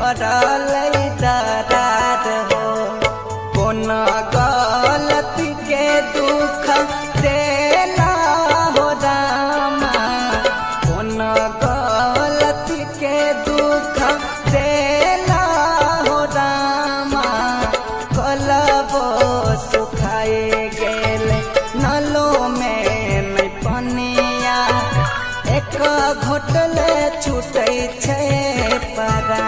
पड़ल दरार हो। कौन गलती के दुख देला हो रामा, कौन गलती के दुख देला हो रामा। कलबो सुखाए गेले नलो में नहीं पनिया, एक घोटले छूटे छे परा।